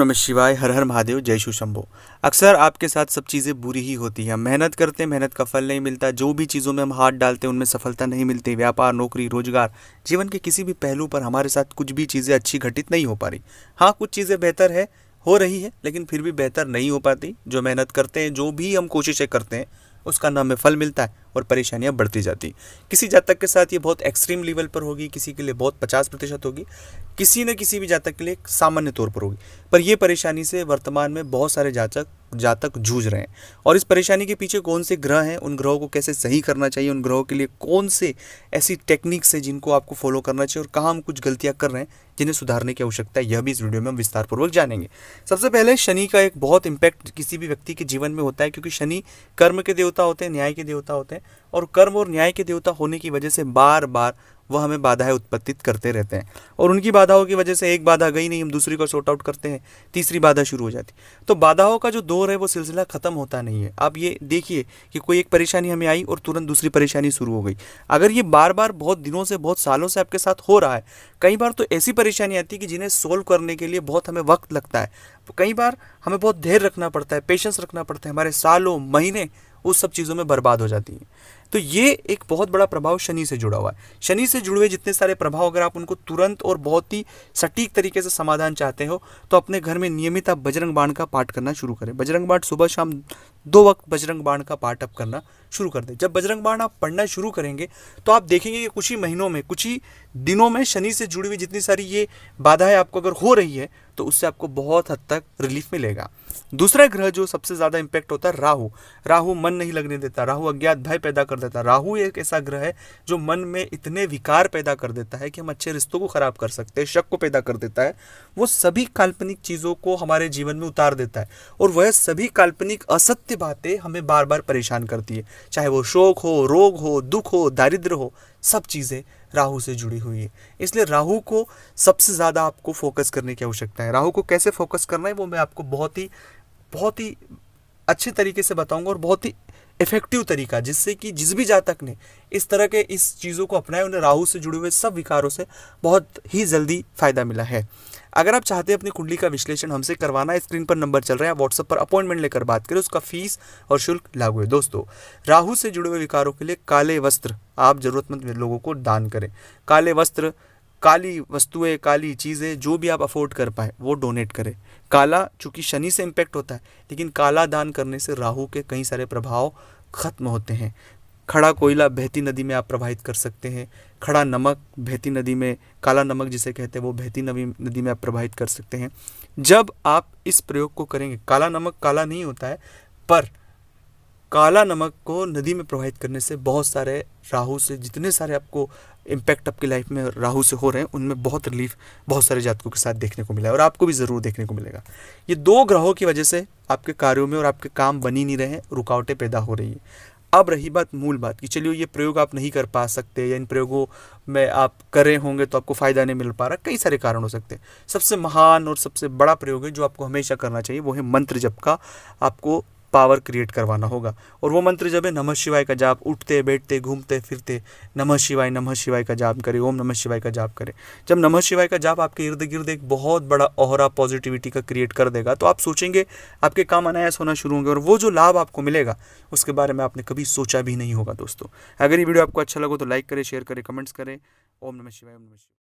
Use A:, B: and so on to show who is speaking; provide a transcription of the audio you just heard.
A: नमः शिवाय। हर हर महादेव। जय शिव शंभो। अक्सर आपके साथ सब चीज़ें बुरी ही होती हैं। हम मेहनत करते हैं, मेहनत का फल नहीं मिलता। जो भी चीज़ों में हम हाथ डालते हैं उनमें सफलता नहीं मिलती। व्यापार, नौकरी, रोजगार, जीवन के किसी भी पहलू पर हमारे साथ कुछ भी चीज़ें अच्छी घटित नहीं हो पा रही। हाँ, कुछ चीज़ें बेहतर है, हो रही है, लेकिन फिर भी बेहतर नहीं हो पाती। जो मेहनत करते हैं, जो भी हम कोशिशें करते हैं, उसका ना हमें फल मिलता है और परेशानियां बढ़ती जाती। किसी जातक के साथ ये बहुत एक्सट्रीम लेवल पर होगी, किसी के लिए बहुत 50% होगी, किसी न किसी भी जातक के लिए सामान्य तौर पर होगी। पर यह परेशानी से वर्तमान में बहुत सारे जातक जूझ रहे हैं। और इस परेशानी के पीछे कौन से ग्रह हैं, उन ग्रहों को कैसे सही करना चाहिए, उन ग्रहों के लिए कौन से ऐसी टेक्निक्स है जिनको आपको फॉलो करना चाहिए, और कहाँ हम कुछ गलतियां कर रहे हैं जिन्हें सुधारने की आवश्यकता है, यह भी इस वीडियो में हम विस्तारपूर्वक जानेंगे। सबसे पहले शनि का एक बहुत इंपैक्ट किसी भी व्यक्ति के जीवन में होता है, क्योंकि शनि कर्म के देवता होते हैं, न्याय के देवता होते हैं, और कर्म और न्याय के देवता होने की वजह से बार बार वह हमें बाधाएं उत्पत्तित करते रहते हैं। और उनकी बाधाओं की वजह से एक बाधा गई नहीं, हम दूसरी को सॉर्ट आउट करते हैं, तीसरी बाधा शुरू हो जाती। तो बाधाओं का जो दौर है वो सिलसिला खत्म होता नहीं है। आप ये देखिए कि कोई एक परेशानी हमें आई और तुरंत दूसरी परेशानी शुरू हो गई। अगर ये बार बार बहुत दिनों से, बहुत सालों से आपके साथ हो रहा है, कई बार तो ऐसी परेशानी आती है कि जिन्हें सोल्व करने के लिए बहुत हमें वक्त लगता है। कई बार हमें बहुत धैर्य रखना पड़ता है, पेशेंस रखना पड़ता है, हमारे सालों महीने उस सब चीज़ों में बर्बाद हो जाती हैं। तो ये एक बहुत बड़ा प्रभाव शनि से जुड़ा हुआ है। शनि से जुड़े हुए जितने सारे प्रभाव, अगर आप उनको तुरंत और बहुत ही सटीक तरीके से समाधान चाहते हो, तो अपने घर में नियमित आप बजरंग बाण का पाठ करना शुरू करें। बजरंग बाण सुबह शाम 2 वक्त बजरंग बाण का पाठ आप करना शुरू कर दें। जब बजरंग बाण आप पढ़ना शुरू करेंगे तो आप देखेंगे कि कुछ ही महीनों में, कुछ ही दिनों में शनि से जुड़ी हुई जितनी सारी ये बाधाएं आपको अगर हो रही है, तो उससे आपको बहुत हद तक रिलीफ मिलेगा। दूसरा ग्रह जो सबसे ज्यादा इंपैक्ट होता है, राहु। राहु मन नहीं लगने देता, राहु अज्ञात भय पैदा कर देता है। राहु एक ऐसा ग्रह है जो मन में इतने विकार पैदा कर देता है कि हम अच्छे रिश्तों को खराब कर सकते हैं, शक को पैदा कर देता है। वो सभी काल्पनिक चीजों को हमारे जीवन में उतार देता है, और वह सभी काल्पनिक असत्य बातें हमें बार बार परेशान करती है। चाहे वो शोक हो, रोग हो, दुख हो, दारिद्र्य हो, सब चीजें राहु से जुड़ी हुई है। इसलिए राहु को सबसे ज्यादा आपको फोकस करने की आवश्यकता है। राहु को कैसे फोकस करना है वो मैं आपको बहुत ही अच्छे तरीके से बताऊंगा, और बहुत ही इफेक्टिव तरीका, जिससे कि जिस भी जातक ने इस तरह के इस चीज़ों को अपनाया, उन्हें राहु से जुड़े हुए सब विकारों से बहुत ही जल्दी फायदा मिला है। अगर आप चाहते हैं अपनी कुंडली का विश्लेषण हमसे करवाना, स्क्रीन पर नंबर चल रहा है, आप व्हाट्सएप पर अपॉइंटमेंट लेकर बात करें। उसका फीस और शुल्क लागू है। दोस्तों, राहु से जुड़े हुए विकारों के लिए काले वस्त्र आप जरूरतमंद लोगों को दान करें। काले वस्त्र, काली वस्तुएं, काली चीज़ें जो भी आप अफोर्ड कर पाए वो डोनेट करें। काला चूंकि शनि से इम्पैक्ट होता है, लेकिन काला दान करने से राहु के कई सारे प्रभाव खत्म होते हैं। खड़ा कोयला बहती नदी में आप प्रवाहित कर सकते हैं। खड़ा नमक बहती नदी में, काला नमक जिसे कहते हैं, वो बहती नदी में आप प्रवाहित कर सकते हैं। जब आप इस प्रयोग को करेंगे, काला नमक काला नहीं होता है, पर काला नमक को नदी में प्रवाहित करने से बहुत सारे राहु से, जितने सारे आपको इम्पैक्ट आपकी लाइफ में राहु से हो रहे हैं, उनमें बहुत रिलीफ बहुत सारे जातकों के साथ देखने को मिला है, और आपको भी ज़रूर देखने को मिलेगा। ये 2 ग्रहों की वजह से आपके कार्यों में और आपके काम बन ही नहीं रहे हैं, रुकावटें पैदा हो रही हैं। अब रही बात मूल बात की, चलिए ये प्रयोग आप नहीं कर पा सकते, या इन प्रयोगों में आप करे होंगे तो आपको फ़ायदा नहीं मिल पा रहा, कई सारे कारण हो सकते हैं। सबसे महान और सबसे बड़ा प्रयोग है जो आपको हमेशा करना चाहिए, वो है मंत्र जप का आपको पावर क्रिएट करवाना होगा। और वो मंत्र जब है नमः शिवाय का जाप, उठते बैठते घूमते फिरते नमः शिवाय का जाप करें, ओम नमः शिवाय का जाप करें। जब नमः शिवाय का जाप आपके इर्द गिर्द एक बहुत बड़ा ऑरा पॉजिटिविटी का क्रिएट कर देगा, तो आप सोचेंगे आपके काम अनायास होना शुरू होंगे, और वो जो लाभ आपको मिलेगा उसके बारे में आपने कभी सोचा भी नहीं होगा। दोस्तों, अगर ये वीडियो आपको अच्छा लगा तो लाइक करें, शेयर करें, कमेंट्स करें। ओम नमः शिवाय, ओम नमः शिवाय।